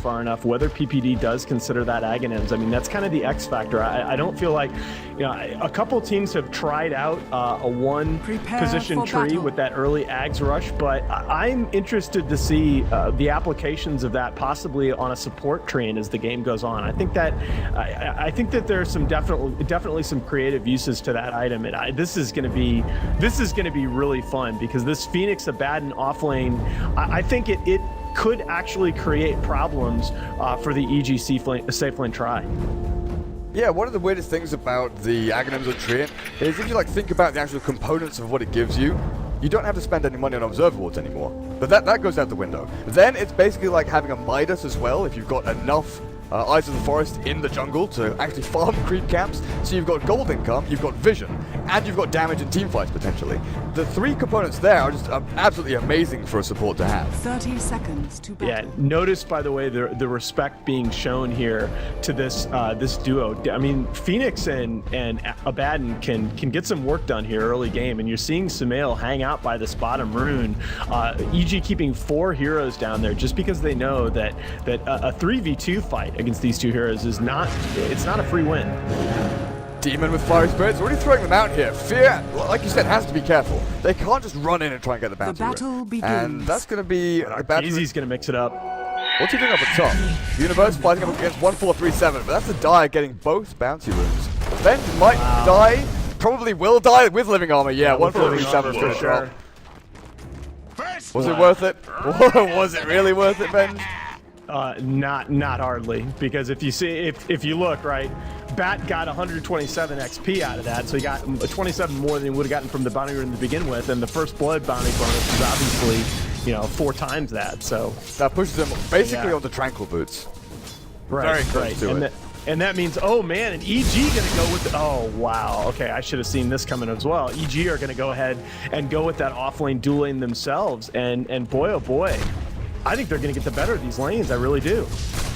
far enough, whether PPD does consider that Aghanims. I mean, that's kind of the X factor. I don't feel like, you know, a couple teams have tried out a one position tree with that early Ags rush, but I'm interested to see the applications of that possibly on a support train as the game goes on. I think that there's some definitely some creative uses to that item, and this is going to be really fun because this Phoenix Abaddon offlane, I think it could actually create problems for the EG safe lane try. Yeah, one of the weirdest things about the Aghanims of Treant is if you like think about the actual components of what it gives you, you don't have to spend any money on observer wards anymore. But that goes out the window. Then it's basically like having a Midas as well if you've got enough Eyes of the Forest in the jungle to actually farm creep camps. So you've got gold income, you've got vision, and you've got damage in team fights potentially. The three components there are just absolutely amazing for a support to have. 30 seconds to battle. Yeah, notice by the way the respect being shown here to this this duo. I mean, Phoenix and Abaddon can get some work done here early game, and you're seeing Sumail hang out by this bottom rune. EG keeping 4 heroes down there just because they know that a 3v2 fight against these two heroes is not a free win. Demon with Fiery Spirits, already throwing them out here. Fear, like you said, has to be careful. They can't just run in and try and get the bounty. The battle begins. And that's going to be a bad. Easy's going to mix it up. What's he doing up at top? Universe fighting up against 1437, but that's the die getting both bounty runes. Venge might die, probably will die with living armor. Yeah, 1437 for sure. Was it worth it? Was it really worth it, Venge? Not hardly, because if you look right, Bat got 127 XP out of that, so he got 27 more than he would have gotten from the bounty rune to begin with, and the first blood bounty bonus is obviously, you know, 4 times that. So that pushes him basically onto tranquil boots. Right, very close to it. And that means, oh man, an EG gonna go with oh wow, okay, I should have seen this coming as well. EG are gonna go ahead and go with that off lane dual lane themselves, and boy oh boy, I think they're going to get the better of these lanes. I really do.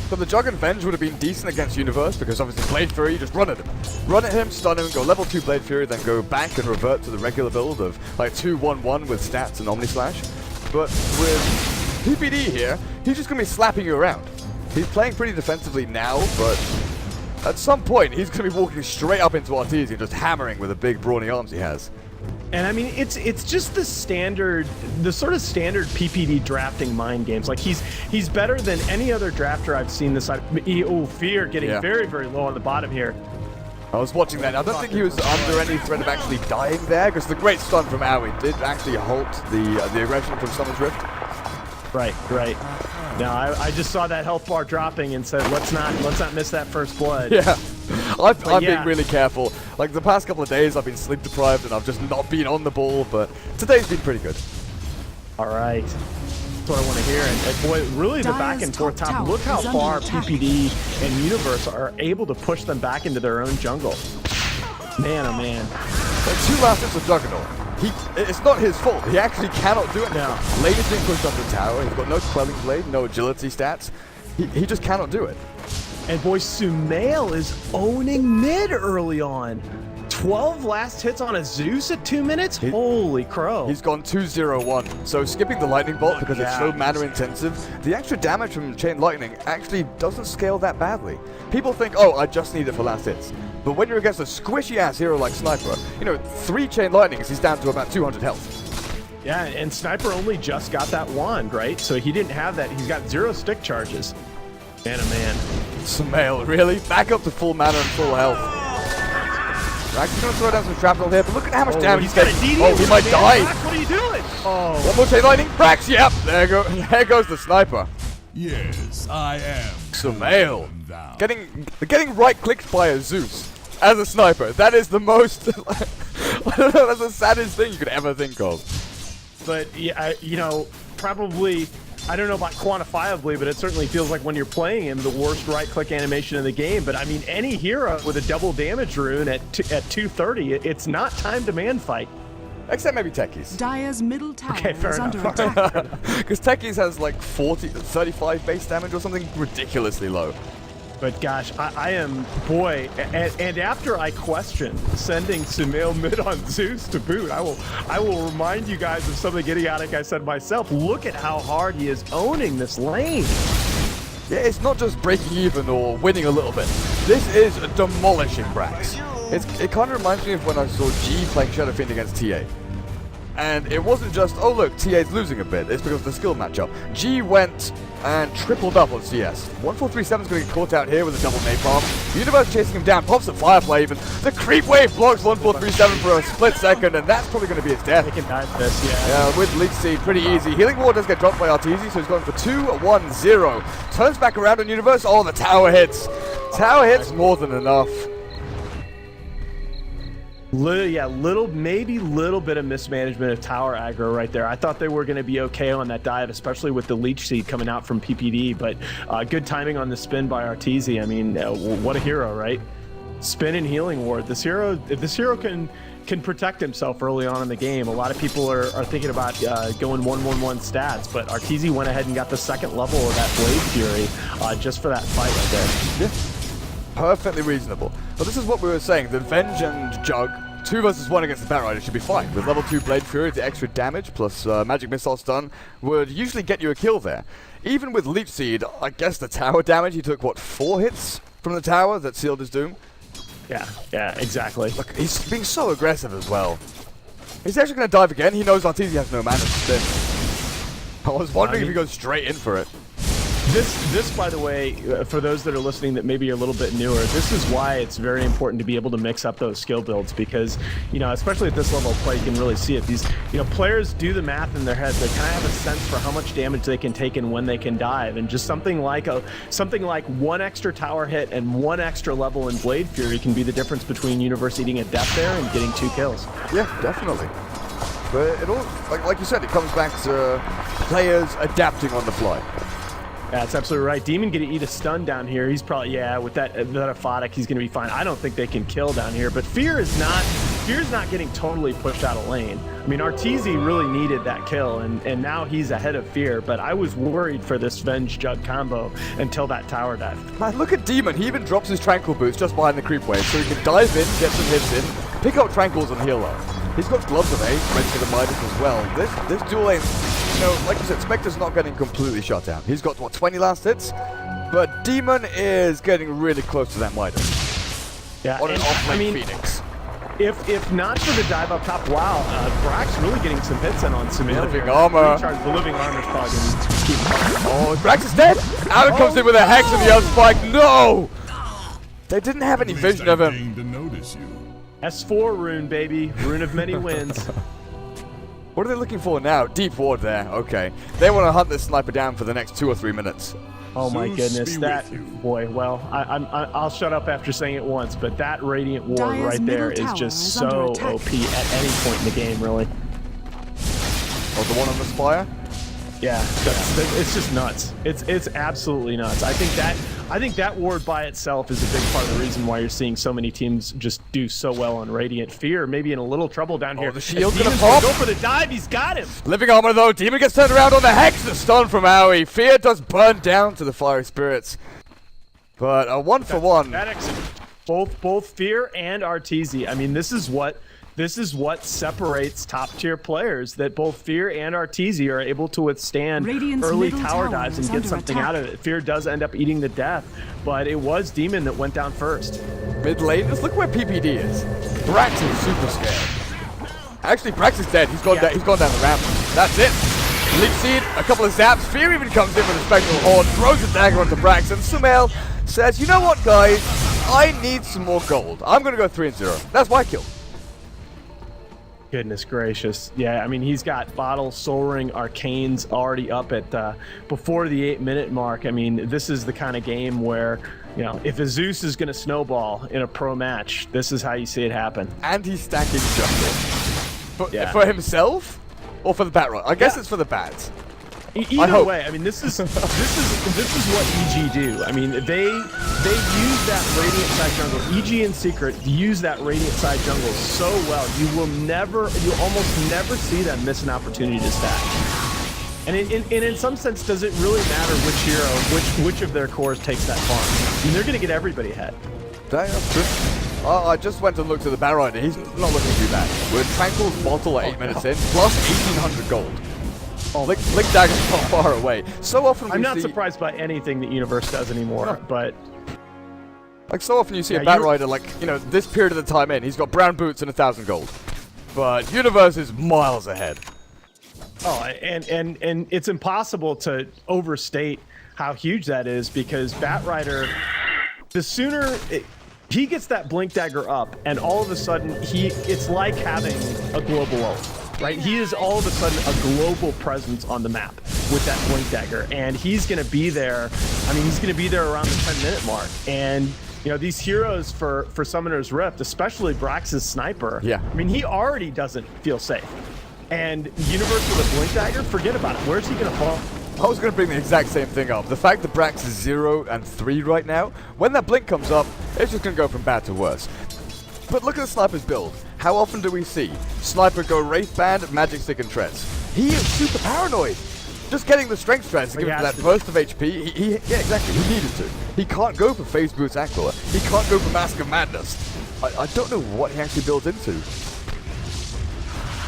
So the Jug and Venge would have been decent against Universe because obviously Blade Fury, you just run at him. Run at him, stun him, go level 2 Blade Fury, then go back and revert to the regular build of like 2-1-1 with stats and Omni Slash. But with PPD here, he's just going to be slapping you around. He's playing pretty defensively now, but at some point he's going to be walking straight up into Artesia and just hammering with the big brawny arms he has. And I mean, it's just the sort of standard PPD drafting mind games. Like he's better than any other drafter I've seen this side. Oh, Fear getting very, very low on the bottom here. I was watching that. I don't think he was under any threat of actually dying there, because the great stun from Aoi did actually halt the aggression from SUMSRIFT. Right. Now I just saw that health bar dropping and said, let's not miss that first blood. Yeah. I'm being really careful. Like the past couple of days I've been sleep deprived and I've just not been on the ball, but today's been pretty good. All right. That's what I want to hear. And boy, really the back and forth top. Look how far PPD and Universe are able to push them back into their own jungle. Man, oh man. Like 2 last hits of Juggernaut. It's not his fault. He actually cannot do it now. Lane is being pushed up the tower. He's got no Quelling Blade, no agility stats. He just cannot do it. And boy, Sumail is owning mid early on. 12 last hits on a Zeus at 2 minutes? Holy crow. He's gone 2-0-1. So skipping the lightning bolt because it's so mana intensive, the extra damage from chain lightning actually doesn't scale that badly. People think, oh, I just need it for last hits. But when you're against a squishy ass hero like Sniper, you know, 3 chain lightnings, he's down to about 200 health. Yeah, and Sniper only just got that wand, right? So he didn't have that. He's got 0 stick charges. Man, oh man. Sumail, really? Back up to full mana and full health. We're actually going to throw down some shrapnel here, but look at how much damage he's getting. Oh, he might die. What are you doing? Oh. One more chain lightning. Brax, yep. There goes the Sniper. Yes, I am. Sumail. Getting right-clicked by a Zeus as a Sniper. That is the most... I don't know, that's the saddest thing you could ever think of. But, yeah, you know, probably... I don't know about quantifiably, but it certainly feels like when you're playing him, the worst right-click animation in the game. But I mean, any hero with a double damage rune at 230, it's not time to man fight. Except maybe Techies. Dire's middle tower fair is enough. under attack. Because Techies has like 35 base damage or something ridiculously low. But gosh, I am, boy, and after I question sending Sumail mid on Zeus to boot, I will remind you guys of something idiotic I said myself. Look at how hard he is owning this lane. Yeah, it's not just breaking even or winning a little bit. This is demolishing Brax. It kind of reminds me of when I saw G playing Shadow Fiend against TA. And it wasn't just, oh look, TA's losing a bit. It's because of the skill matchup. G went and tripled up on CS. 1437's going to get caught out here with a double napalm. Universe chasing him down, pops the Firefly even. The creep wave blocks 1437 for a split second, and that's probably going to be his death. They can dive this, yeah. Yeah, with Leech Seed, pretty easy. Healing Ward does get dropped by Arteezy, so he's going for 2-1-0. Turns back around on Universe. Oh, the tower hits. Tower hits more than enough. Maybe little bit of mismanagement of tower aggro right there. I thought they were going to be okay on that dive, especially with the Leech Seed coming out from PPD, but good timing on the spin by Arteezy. I mean, what a hero, right? Spin and healing ward. This hero can protect himself early on in the game. A lot of people are thinking about going 1-1-1 stats, but Arteezy went ahead and got the second level of that Blade Fury just for that fight right there. Yeah. Perfectly reasonable. But this is what we were saying. The Venge and Jug, 2 versus 1 against the Batrider should be fine. With level 2 Blade Fury, the extra damage plus Magic Missile Stun would usually get you a kill there. Even with Leech Seed, I guess the tower damage, he took, what, 4 hits from the tower that sealed his doom? Yeah, exactly. Look, he's being so aggressive as well. He's actually going to dive again. He knows Arteezy has no mana to spin. I was wondering if he goes straight in for it. This, by the way, for those that are listening that maybe are a little bit newer, this is why it's very important to be able to mix up those skill builds because, you know, especially at this level of play, you can really see it. These, you know, players do the math in their head. They kind of have a sense for how much damage they can take and when they can dive. And just something like 1 extra tower hit and 1 extra level in Blade Fury can be the difference between Universe eating a death there and getting 2 kills. Yeah, definitely. But it all, like you said, it comes back to players adapting on the fly. Yeah, that's absolutely right. Demon gonna eat a stun down here. He's probably, yeah, with that aphotic, he's gonna be fine. I don't think they can kill down here, but Fear's not getting totally pushed out of lane. I mean, Arteezy really needed that kill, and now he's ahead of Fear, but I was worried for this Venge Jug combo until that tower dive. Man, look at Demon. He even drops his Tranquil boots just behind the creep wave, so he can dive in, get some hits in, pick up Tranquils and heal up. He's got Gloves of Ace ready for the Midas as well. This duel lane, you know, like you said, Spectre's not getting completely shut down. He's got, what, 20 last hits? But Demon is getting really close to that Midas. Yeah, on an off-lane Phoenix. If not for the dive up top, wow, Brax really getting some hits in on Sumail. Living armor. The living armor's probably going to keep firing. Oh, Brax is dead! Aaron comes in with a Hex and the Unspike. No! They didn't have any vision of him. To notice you. S4 rune, baby. Rune of many wins. What are they looking for now? Deep ward there. Okay. They want to hunt this sniper down for the next 2 or 3 minutes. Oh my Zeus goodness, be that with you. boy. Well, I'll shut up after saying it once, but that Radiant Ward Dire's right there middle is tower just is so under attack. OP at any point in the game, really. Oh, the one on the spire? Yeah, it's just nuts. It's absolutely nuts. I think that ward by itself is a big part of the reason why you're seeing so many teams just do so well on Radiant. Fear maybe in a little trouble down here. The shield's If gonna Demon's pop. go for the dive. He's got him. Living armor though. Demon gets turned around on the Hex. The stun from Aoi. Fear does burn down to the Fiery Spirits. But a 1-for-1. That both Fear and Arteezy. I mean, this is what separates top-tier players, that both Fear and Arteezy are able to withstand Radiant's early middle tower tower dives and is get under something attack. out of it. Fear does end up eating the death, but it was Demon that went down first. Mid lane. Just look where PPD is. Brax is super scared. Actually, Brax is dead. He's gone down. He's gone down the ramp. That's it. Leech Seed, a couple of zaps. Fear even comes in with a Spectral Horde, throws a dagger onto Brax, and Sumail says, "You know what, guys? I need some more gold. I'm gonna go 3-0. That's my kill." Goodness gracious. Yeah, I mean, he's got Bottle, Soul Ring, Arcanes already up at before the 8-minute mark. I mean, this is the kind of game where, you know, if a Zeus is going to snowball in a pro match, this is how you see it happen. And he's stacking jungle. Yeah. For himself? Or for the bat run? I guess it's for the bats. Either way, I mean, this is what EG do. I mean, they use that Radiant side jungle. EG in secret use that Radiant side jungle so well. You almost never see them miss an opportunity to stack. And in some sense, does it really matter which hero, which of their cores takes that farm? I mean, they're going to get everybody ahead. That's true. I just went and looked at the Batrider. He's not looking too bad. With Tranquil's bottle at 8 minutes in, plus 1,800 gold. Blink Dagger's not far away. So often we I'm not see, surprised by anything that Universe does anymore, No. but like so often you see a Batrider like, you know, this period of the time in, he's got brown boots and 1,000 gold. But Universe is miles ahead. oh, and it's impossible to overstate how huge that is, because Batrider, the sooner he gets that Blink Dagger up, and all of a sudden it's like having a global ult, right? He is all of a sudden a global presence on the map with that Blink Dagger, and he's going to be there. I mean, he's going to be there around the 10-minute mark, and you know, these heroes for Summoner's Rift, especially Brax's sniper. Yeah. I mean, he already doesn't feel safe, and Universe with a Blink Dagger, forget about it. Where's he going to fall? I was going to bring the exact same thing up. The fact that Brax is 0 and 3 right now, when that blink comes up, it's just going to go from bad to worse. But look at the Sniper's build. How often do we see Sniper go Wraith Band, Magic Stick, and Treads? He is super paranoid. Just getting the Strength Treads to give him that burst of HP, yeah, exactly, he needed to. He can't go for Phase Boots Aquila. He can't go for Mask of Madness. I don't know what he actually builds into.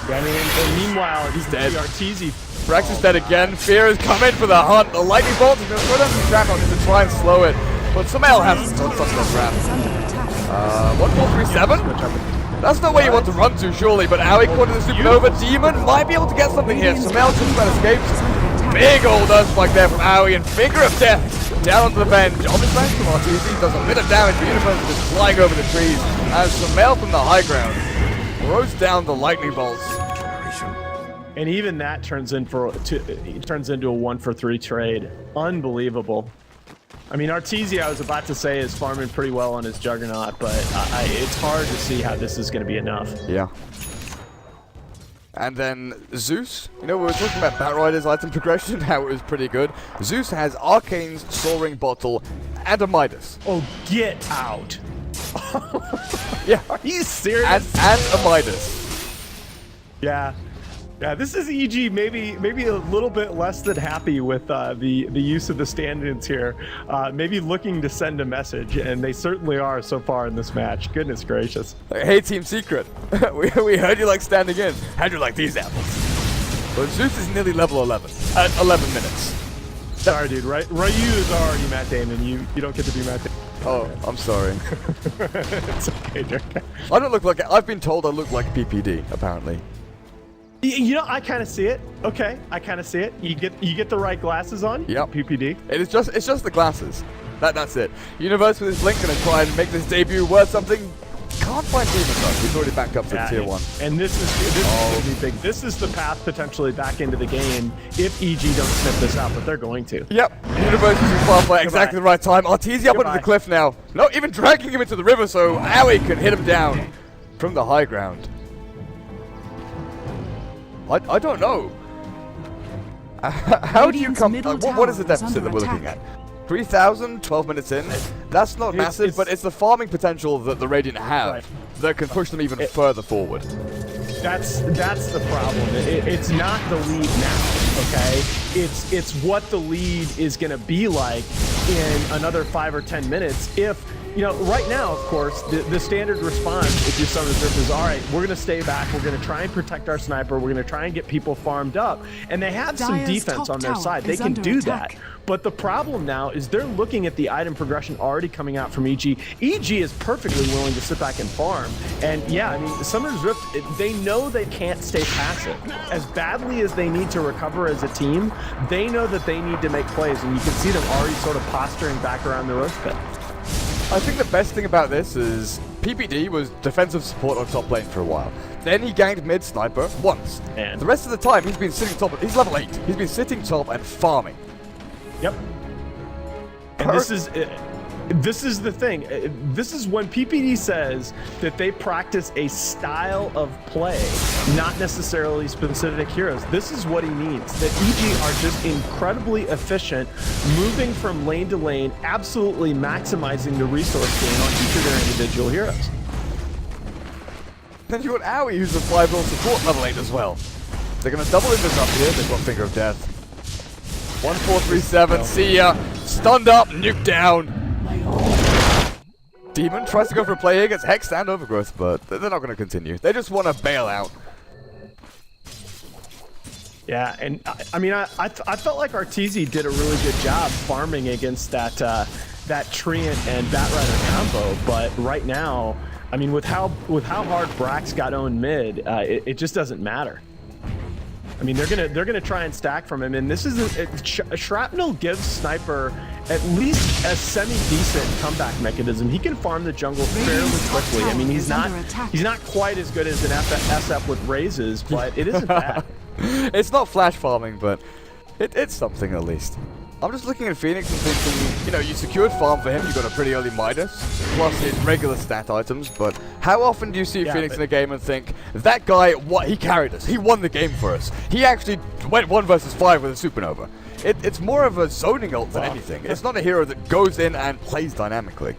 Yeah, I mean, and meanwhile, He's dead. Arteezy. Brax is dead again. Fear is coming for the hunt. The Lightning Bolt is going to throw down some trap on him to try and slow it. But Sumail has such a trap. 1437? That's not where you want to run to, surely. But Aoi caught in the Supernova. Demon might be able to get something here. Sumail just about escapes. Big old Earthspike there from Aoi, and Finger of Death down onto the bench. On the bench from RTZ does a bit of damage, but Universe is just flying over the trees as Sumail from the high ground throws down the Lightning Bolts. And even that turns into a 1-for-3 trade. Unbelievable. I mean, Arteezy, I was about to say, is farming pretty well on his Juggernaut, but it's hard to see how this is going to be enough. Yeah. And then Zeus, you know, we were talking about Batrider's item progression, how it was pretty good. Zeus has Arcane's Soaring Bottle and a Midas. Oh, get out. Yeah. Are you serious? And a Midas. Yeah. Yeah, this is EG maybe a little bit less than happy with the use of the stand-ins here. Maybe looking to send a message, and they certainly are so far in this match. Goodness gracious. Hey, Team Secret. we heard you like standing in. How'd you like these apples? But Zeus is nearly level 11 at 11 minutes. Sorry, dude. Ryu is already Matt Damon. You don't get to be Matt Damon. Oh, I'm sorry. It's okay, Jack. I don't look like... I've been told I look like PPD, apparently. You know, I kind of see it. Okay, I kind of see it. You get the right glasses on. Yep. PPD. It's just the glasses. That's it. Universe with his Blink gonna try and make this debut worth something. Can't find Demon though. He's already backed up to tier 1. And this is gonna be big. This is the path potentially back into the game if EG don't snip this out, but they're going to. Yep. Universe using Firefly at exactly the right time. Arteezy up onto the cliff now. No, even dragging him into the river so Aoi can hit him down from the high ground. I don't know. How do you come... what is the deficit that we're looking at? 3,000, 12 minutes in? That's not massive, but it's the farming potential that the Radiant have that can push them even further forward. That's the problem. It's not the lead now, okay? It's what the lead is going to be like in another 5 or 10 minutes if... You know, right now, of course, the standard response if you're Summoner's Rift is, all right, we're going to stay back, we're going to try and protect our sniper, we're going to try and get people farmed up, and they have some defense on their side. They can do that. But the problem now is they're looking at the item progression already coming out from EG. EG is perfectly willing to sit back and farm. And yeah, I mean, Summoner's Rift, they know they can't stay passive. As badly as they need to recover as a team, they know that they need to make plays, and you can see them already sort of posturing back around the roast pit. I think the best thing about this is PPD was defensive support on top lane for a while. Then he ganked mid sniper once. And the rest of the time he's been sitting top. He's level 8. He's been sitting top and farming. Yep. And this is the thing. This is when PPD says that they practice a style of play, not necessarily specific heroes. This is what he means, that EG are just incredibly efficient, moving from lane to lane, absolutely maximizing the resource gain on each of their individual heroes. Then you got Aoi, who's a 5-0 support level 8 as well. They're going to double this up here. They've got Finger of Death. 1437, see ya. Stunned up, nuked down. Demon tries to go for a play here, gets Hexed and Overgrowth, but they're not going to continue. They just want to bail out. Yeah, and I mean, I felt like Arteezy did a really good job farming against that that Treant and Batrider combo, but right now, I mean, with how hard Brax got owned mid, it just doesn't matter. I mean, they're gonna try and stack from him, and this is Shrapnel gives Sniper at least a semi-decent comeback mechanism. He can farm the jungle fairly quickly. I mean, he's not quite as good as an SF with raises, but it isn't bad. It's not flash farming, but it's something at least. I'm just looking at Phoenix and thinking, you know, you secured farm for him, you got a pretty early Midas, plus his regular stat items, but how often do you see Phoenix in a game and think, that guy, he carried us, he won the game for us, he actually went 1 versus 5 with a supernova. It's more of a zoning ult than anything. It's not a hero that goes in and plays dynamically.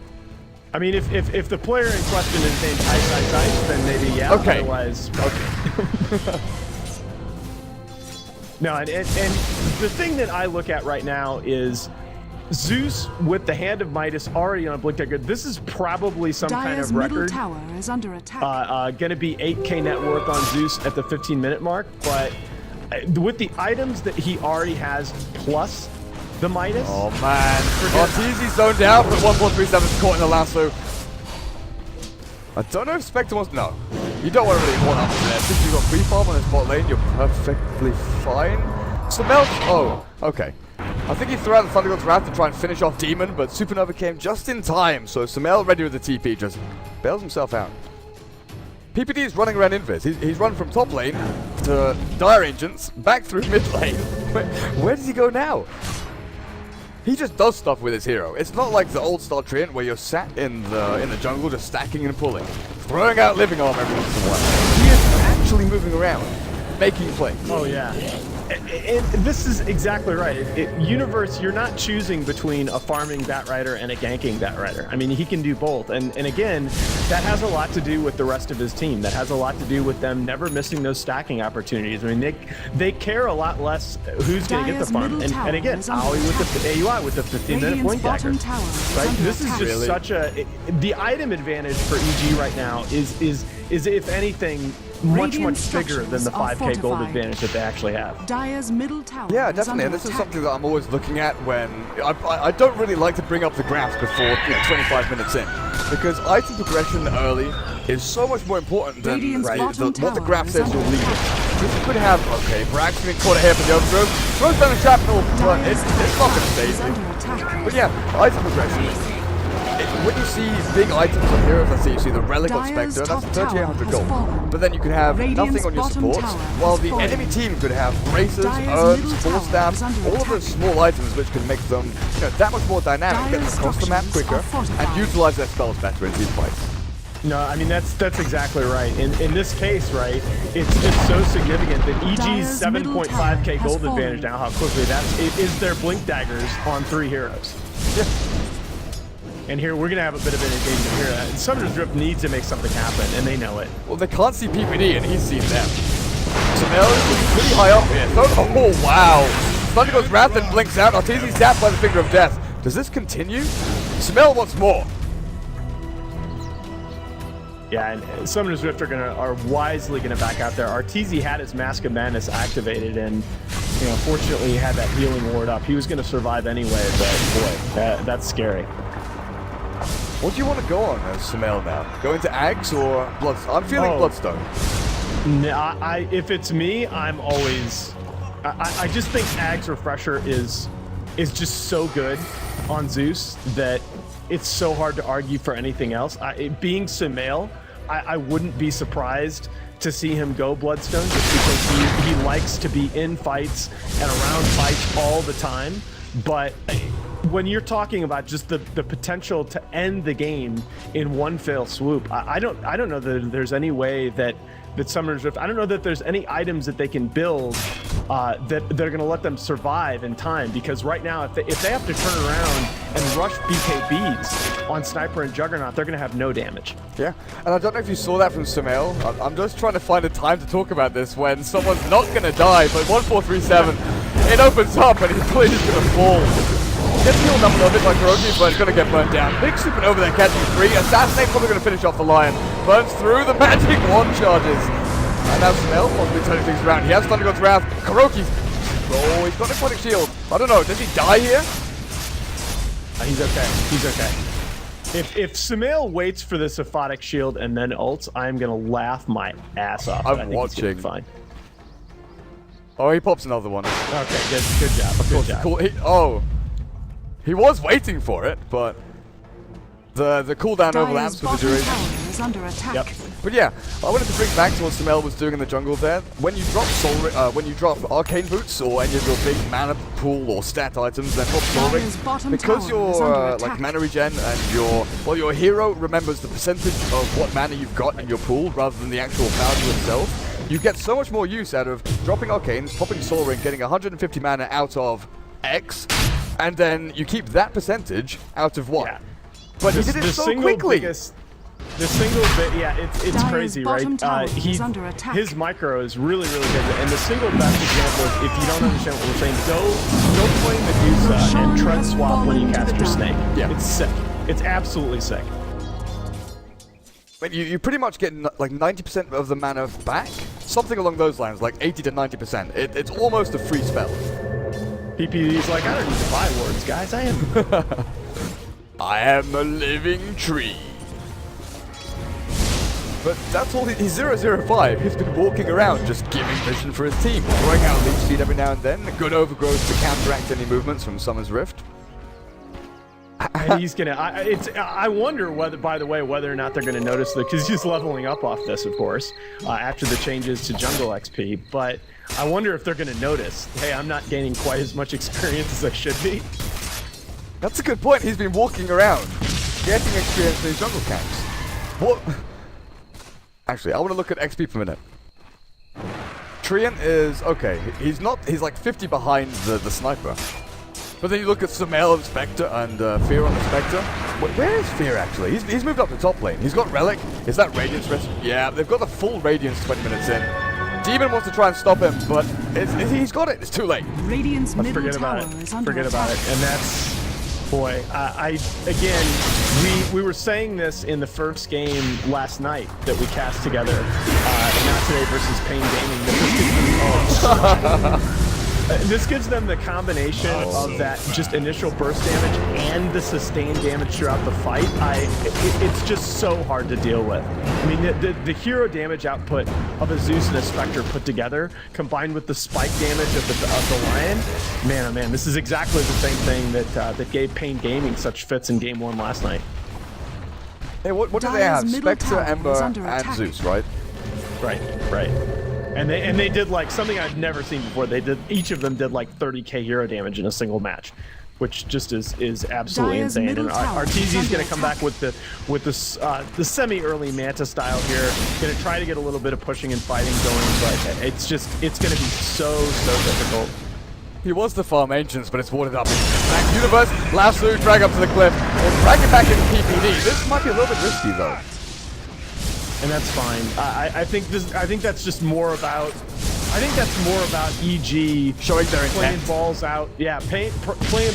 I mean, if the player in question is named Ice, then maybe, yeah, okay. Otherwise, okay. No, and the thing that I look at right now is Zeus with the Hand of Midas already on a Blink Dagger. This is probably some kind of record. Middle tower is under attack. Gonna be 8K net worth on Zeus at the 15-minute mark, but with the items that he already has plus the Midas. Oh man, Arteezy zoned out, but 1437's caught in the lasso. I don't know if Spectre wants. No, you don't want to really want up there. Since you've got free farm on this bot lane, you're perfectly fine. Sumail. Oh, okay. I think he threw out the Thunder God's Wrath to try and finish off Demon, but Supernova came just in time, so Sumail, ready with the TP, just bails himself out. PPD is running around Invis. He's run from top lane to Dire Ancients, back through mid lane. Where does he go now? He just does stuff with his hero. It's not like the old style Treant where you're sat in the jungle just stacking and pulling, throwing out living arm every once in a while. He is actually moving around, making plays. Oh yeah. And this is exactly right. Universe, you're not choosing between a farming Batrider and a ganking Batrider. I mean, he can do both. And again, that has a lot to do with the rest of his team. That has a lot to do with them never missing those stacking opportunities. I mean, they care a lot less who's going to get the farm. And again, Ollie with the AUI with the 15-minute Blink Dagger. Right? This is just such a... The item advantage for EG right now is if anything, much bigger than the 5K gold advantage that they actually have. Dire's middle tower. Yeah, definitely. And this is something that I'm always looking at when I don't really like to bring up the graphs before 25 minutes in, because item progression early is so much more important than what the graph says you'll lead. Because you could have Brax being caught ahead for the overthrow, throws down a shrapnel, but it's not going to save you. But yeah, item progression. When you see big items on heroes, let's say you see the Relic on Spectre, that's 3800 gold. But then you could have nothing on your supports, while the enemy team could have bracers, urns, force stabs, all of those small items which can make them that much more dynamic, get them across the map quicker, and utilize their spells better in team fights. No, I mean, that's exactly right. In this case, right, it's so significant that EG's 7.5K gold advantage now, how quickly is their Blink Daggers on 3 heroes. Yeah. And here, we're going to have a bit of an engagement here. SUMSRIFT needs to make something happen, and they know it. Well, they can't see PPD, and he's seen them. Sumail is pretty high up here. Oh, wow. Thunder God's Wrath and blinks out. Arteezy's zapped by the Finger of Death. Does this continue? Sumail wants more. Yeah, and SUMSRIFT are wisely going to back out there. Arteezy had his Mask of Madness activated, and fortunately he had that healing ward up. He was going to survive anyway, but boy, that's scary. What do you want to go on as Sumail now? Go into Ags or Bloodstone? I'm feeling Bloodstone. No, if it's me, I'm always... I just think Ags Refresher is just so good on Zeus that it's so hard to argue for anything else. Being Sumail, I wouldn't be surprised to see him go Bloodstone just because he likes to be in fights and around fights all the time. But when you're talking about just the potential to end the game in one fell swoop, I don't know that there's any way that SUMSRIFT, I don't know that there's any items that they can build that they're going to let them survive in time, because right now if they have to turn around and rush BKBs on Sniper and Juggernaut, they're going to have no damage. Yeah, and I don't know if you saw that from Sumail. I'm just trying to find a time to talk about this when someone's not going to die, but 1437, it opens up and he's clearly just going to fall. Gets healed up a little bit like Kuroki, but it's going to get burnt down. Big Supernova there catching 3. Assassinate probably going to finish off the Lion. Burns through the magic wand charges. And now Sumail possibly turning things around. He has Thunder God's Wrath. Kuroki's... Oh, he's got a Aquatic Shield. I don't know, does he die here? He's okay. He's okay. If Sumail waits for this Aphotic Shield and then ults, I'm gonna laugh my ass off. I'm watching. Fine. Oh, he pops another one. Okay, good job. Good job. Cool. He was waiting for it, but the cooldown overlaps with the duration. Tower is under attack. Yep. But yeah, I wanted to bring back to what Sumail was doing in the jungle there. When you drop when you drop Arcane Boots or any of your big mana pool or stat items, then drop Soul Ring, because your like mana regen and your hero remembers the percentage of what mana you've got in your pool rather than the actual value itself. You get so much more use out of dropping Arcanes, popping Soul Ring, getting 150 mana out of X, and then you keep that percentage out of what? Yeah. But he did it so quickly. The single bit, yeah, it's Dyer's crazy, bottom right? tower is under attack. His micro is really good, and the single best example is if you don't understand what we're saying, go play Medusa and tread swap when you cast your snake. Yeah. It's sick. It's absolutely sick. But you pretty much get like 90% of the mana back, something along those lines, like 80 to 90%. It's almost a free spell. PPD's like, I don't need to buy wards, guys. I am. I am a living tree. But that's all. He's 005. He's been walking around just giving mission for his team, throwing out leech seed every now and then. Good overgrowth to counteract any movements from SUMSRIFT. And he's gonna. I wonder whether, by the way, whether or not they're gonna notice that, because he's leveling up off this, of course, after the changes to jungle XP. But I wonder if they're gonna notice. Hey, I'm not gaining quite as much experience as I should be. That's a good point. He's been walking around, getting experience in his jungle camps. What? Actually, I want to look at XP per minute. Treant is okay. He's like 50 behind the sniper. But then you look at Sumail and Spectre and Fear on the Spectre. Where is Fear actually? He's moved up to top lane. He's got Relic. Is that Radiance Rest? Yeah, they've got the full Radiance 20 minutes in. Demon wants to try and stop him, but he's got it. It's too late. Radiant's middle Forget about tower it. is under Forget about attack. it. And that's, boy, we were saying this in the first game last night that we cast together, not today versus Pain Gaming. This gives them the combination of that just initial burst damage and the sustained damage throughout the fight. It's just so hard to deal with. I mean, the hero damage output of a Zeus and a Spectre put together, combined with the spike damage of the Lion, man, oh man, this is exactly the same thing that gave Pain Gaming such fits in Game 1 last night. Hey, what do they have? Spectre, Ember, and Zeus, right? Right. And they did like something I've never seen before. Each of them did like 30k hero damage in a single match, which just is absolutely Dyer's insane. And middle tower Arteezy is is going to under come back with the semi-early Manta style here. Going to try to get a little bit of pushing and fighting going, but it's going to be so difficult. He was the farm ancients, but it's warded up. Back universe, lasso, drag up to the cliff, or drag it back into PPD. This might be a little bit risky though. And that's fine. I think that's just more about. I think that's more about EG showing their playing intent. balls out. Yeah, playing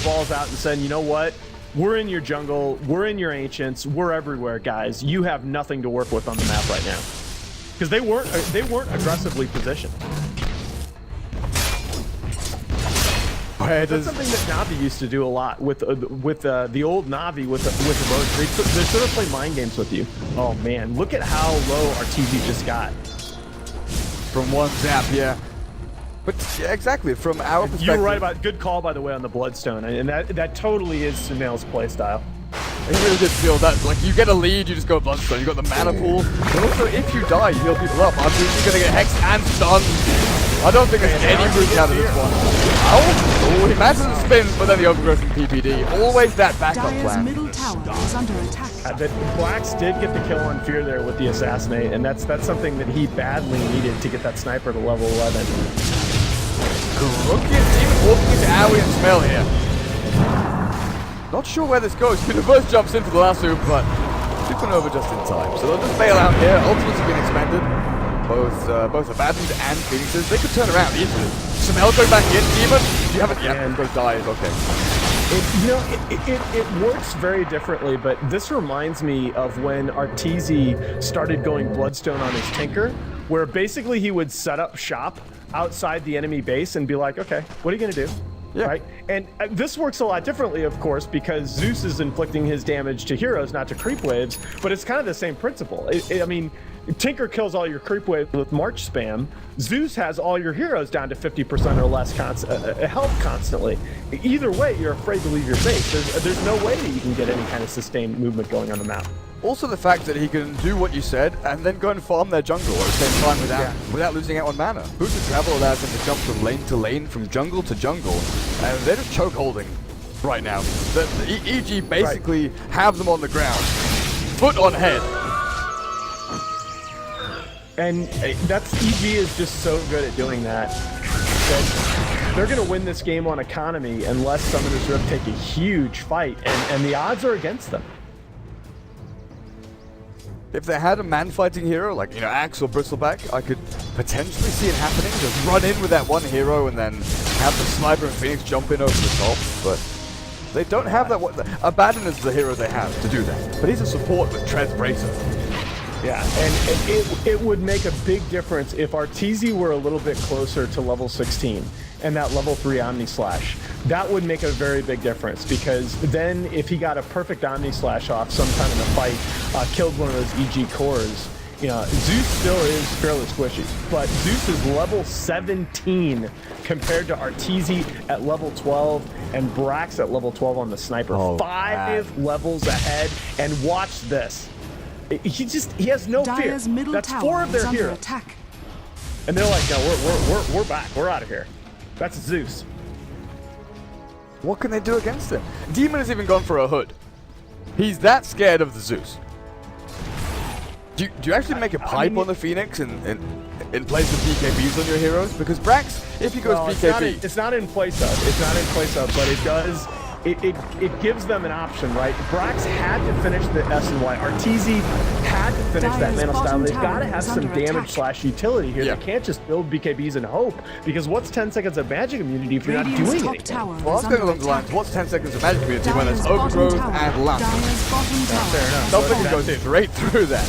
balls out and saying, you know what, we're in your jungle, we're in your ancients, we're everywhere, guys. You have nothing to work with on the map right now, because they weren't aggressively positioned. That's something that Navi used to do a lot with the old Navi with the road. They sort of play mind games with you. Oh man, look at how low Arteezy just got. From one zap, yeah. But yeah, exactly, from our perspective. You're right about, good call by the way on the Bloodstone, and that totally is Sumail's playstyle. It really did feel that, like, you get a lead, you just go Bloodstone, you got the mana pool, but also if you die, you heal people up. Arteezy's gonna get hexed and stunned. I don't think there's any route out of this one. Oh, he manages to spin, but then the overgrowth from PPD. Always that backup Dyer's plan. middle tower is under attack. Blacks did get the kill on Fear there with the assassinate, and that's something that he badly needed to get that sniper to level 11. Kuroki and Demon walking into Aoi and Sumail here. Not sure where this goes. Universe jumps into the lasso, but Supernova just in time. So they'll just bail out here. Ultimates have been expended. Both Abandoned and Phoenixes. They could turn around easily. Sumail going back in. Demon, you haven't yet. Both dies. Okay. It works very differently, but this reminds me of when Arteezy started going Bloodstone on his Tinker. where basically he would set up shop outside the enemy base and be like, okay, what are you gonna do? Yeah. Right? And this works a lot differently, of course, because Zeus is inflicting his damage to heroes, not to creep waves, but it's kind of the same principle. I mean, Tinker kills all your creep waves with March spam. Zeus has all your heroes down to 50% or less health constantly. Either way, you're afraid to leave your base. There's no way that you can get any kind of sustained movement going on the map. Also the fact that he can do what you said and then go and farm their jungle at the same time without losing out on mana. Boosted travel allows him to jump from lane to lane, from jungle to jungle, and they're just choke holding right now. The EG basically have them on the ground, foot on head. And that's EG is just so good at doing that they're going to win this game on economy unless Summoner's Rift take a huge fight, and the odds are against them. If they had a man-fighting hero, like, you know, Axe or Bristleback, I could potentially see it happening. Just run in with that one hero and then have the Sniper and Phoenix jump in over the top. But they don't have that. Abaddon is the hero they have to do that. But he's a support with Tread's Bracer. Yeah, and it would make a big difference if Arteezy were a little bit closer to level 16 and that level 3 Omni Slash. That would make a very big difference, because then if he got a perfect Omni Slash off sometime in the fight, killed one of those EG cores, you know, Zeus still is fairly squishy, but Zeus is level 17 compared to Arteezy at level 12 and Brax at level 12 on the Sniper. Oh, 5 levels ahead, and watch this. He has no fear. That's 4 of their heroes. Attack. And they're like, no, we're back. We're out of here. That's Zeus. What can they do against him? Demon has even gone for a hood. He's that scared of the Zeus. Do you actually make a pipe on the Phoenix in place of BKBs on your heroes? Because Brax, if he goes BKB... It's not in place of. It's not in place of, but it does... It gives them an option, right? Brax had to finish the S and Y. Arteezy had to finish that Mana Style. They've got to have some damage / utility here. Yeah. They can't just build BKBs and hope, because what's 10 seconds of magic immunity if you're not doing anything? Well, I was going along the lines, what's 10 seconds of magic immunity when there's overgrowth and lamp? Fair enough. Something can go straight through that.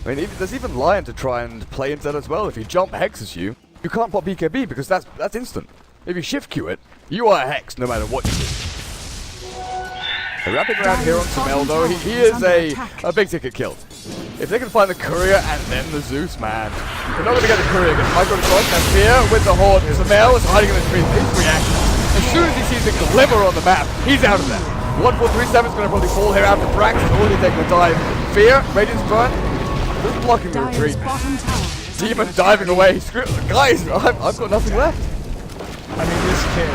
I mean, there's even Lion to try and play into that as well. If he jump hexes you, you can't pop BKB because that's instant. If you shift Q it, you are hexed no matter what you do. They're wrapping around here on Sumail though. He is a big ticket kill. If they can find the courier and then the Zeus, man. They're not going to get the courier again. Micro cross and Fear with the Horde. Sumail is hiding in the trees. His reaction. As soon as he sees the glimmer on the map, he's out of there. 1437 is going to probably fall here after Brax. He's already taking the dive. Fear, Radiance Burn. Just blocking the retreat. Demon diving away. Guys, I've got nothing left. I mean, this kid,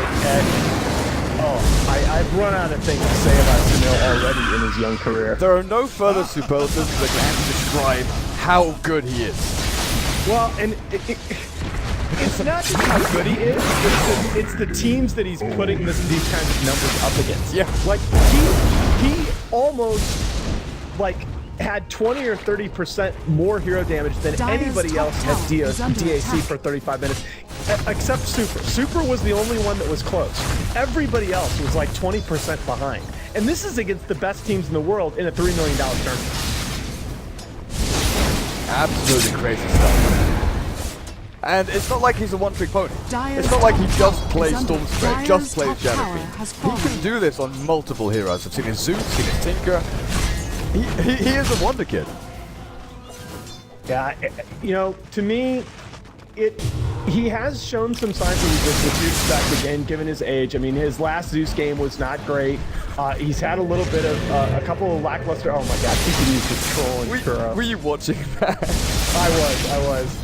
I've run out of things to say about Sumail already in his young career. There are no further superlatives that can describe how good he is. Well, and it's not just how good he is, it's the teams that he's putting these kinds of numbers up against. Yeah. Like, he almost, like, had 20 or 30% more hero damage than anybody else has DAC for 35 minutes, except Super. Super was the only one that was close. Everybody else was like 20% behind. And this is against the best teams in the world in a $3 million tournament. Absolutely crazy stuff. And it's not like he's a one-trick pony. It's not like he just plays SUMSRIFT, just plays Shadow Fiend. He can do this on multiple heroes. I've seen his Zeus, seen his Tinker. He is a wonder kid. Yeah, you know, to me, he has shown some signs of resistance, which you expect, again, given his age. I mean, his last Zeus game was not great. He's had a little bit of a couple of lackluster. Oh my God, he can use his troll and Kuro. Were you watching that? I was.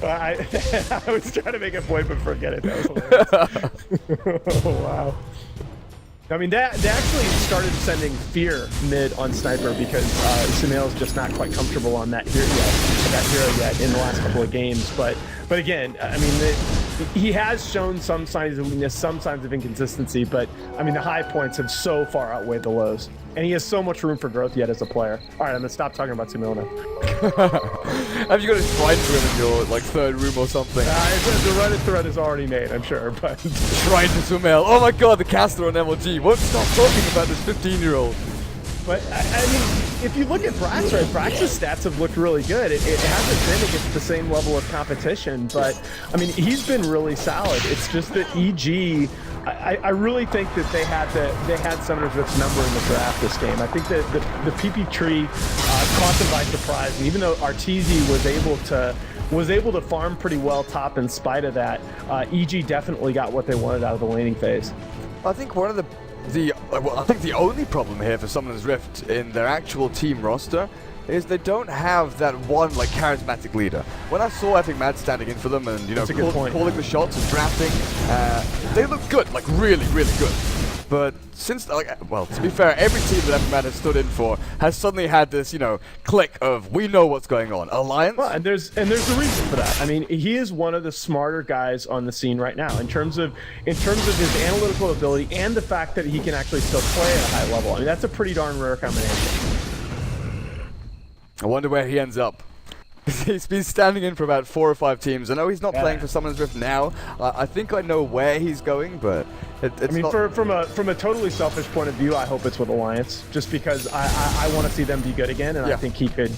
I was trying to make a point, but forget it. That was hilarious. Oh, wow. I mean, they actually started sending Fear mid on Sniper because Sumail's just not quite comfortable on that hero yet in the last couple of games. But again, I mean, he has shown some signs of weakness, some signs of inconsistency. But I mean, the high points have so far outweighed the lows, and he has so much room for growth yet as a player. All right, I'm gonna stop talking about Sumail now. Have you got a shrine to him in your like third room or something? The Reddit thread is already made, I'm sure. But shrine to Sumail. Oh my God, the caster on MLG won't stop talking about this 15-year-old. But I mean, if you look at Brax, right, Brax's stats have looked really good. It hasn't been against the same level of competition, but I mean, he's been really solid. It's just that EG, I really think that they had SUMSRIFT's number in the draft this game. I think that the PP tree caught them by surprise, and even though Arteezy was able to farm pretty well top in spite of that, EG definitely got what they wanted out of the laning phase. I think one of I think the only problem here for SUMSRIFT in their actual team roster is they don't have that one like charismatic leader. When I saw Mad standing in for them and calling the shots and drafting, they look good, like really, really good. But since, well, to be fair, every team that Mad has stood in for has suddenly had this, click of we know what's going on. Alliance. Well, and there's a reason for that. I mean, he is one of the smarter guys on the scene right now in terms of his analytical ability and the fact that he can actually still play at a high level. I mean, that's a pretty darn rare combination. I wonder where he ends up. He's been standing in for about 4 or 5 teams. I know he's not playing for SUMSRIFT now. I think I know where he's going, but it's I mean, not... from a totally selfish point of view, I hope it's with Alliance, just because I want to see them be good again, and I think he could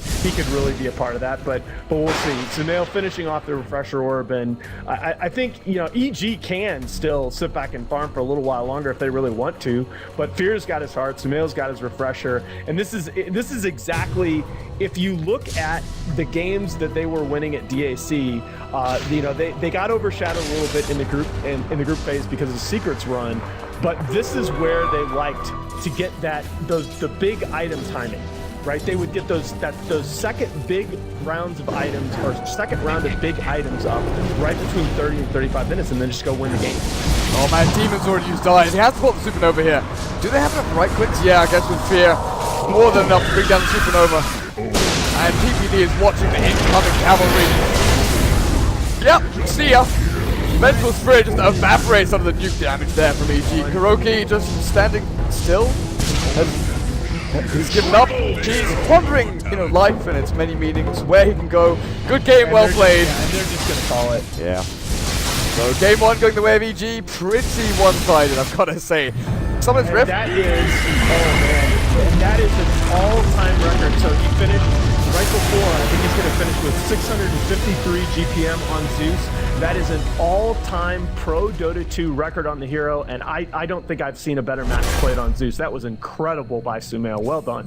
really be a part of that. But we'll see. Sumail finishing off the refresher orb, and I think EG can still sit back and farm for a little while longer if they really want to. But Fear's got his heart, Sumail's got his refresher, and this is exactly, if you look at the games that they were winning at DAC, they got overshadowed a little bit in the group phase because of the secrets run, but this is where they liked to get the big item timing, right? They would get those second big rounds of items, or second round of big items up right between 30 and 35 minutes, and then just go win the game. Oh man, Demon's already used Dive. He has to pull the Supernova here. Do they have enough right clicks? Yeah, I guess with Fear, more than enough to bring down the Supernova. And PPD is watching the incoming cavalry. Yep, see ya. Mental Spirit just evaporates some of the nuke damage there from EG. Kuroki just standing still. He's given up. He's pondering, life and its many meanings, where he can go. Good game, well played. And they're just gonna call it. Yeah. So game 1 going the way of EG, pretty one-sided, I've got to say. SUMSRIFT. That is, and that is an all-time record. So he finished right before, I think he's going to finish with 653 GPM on Zeus. That is an all-time pro Dota 2 record on the hero, and I don't think I've seen a better match played on Zeus. That was incredible by Sumail. Well done.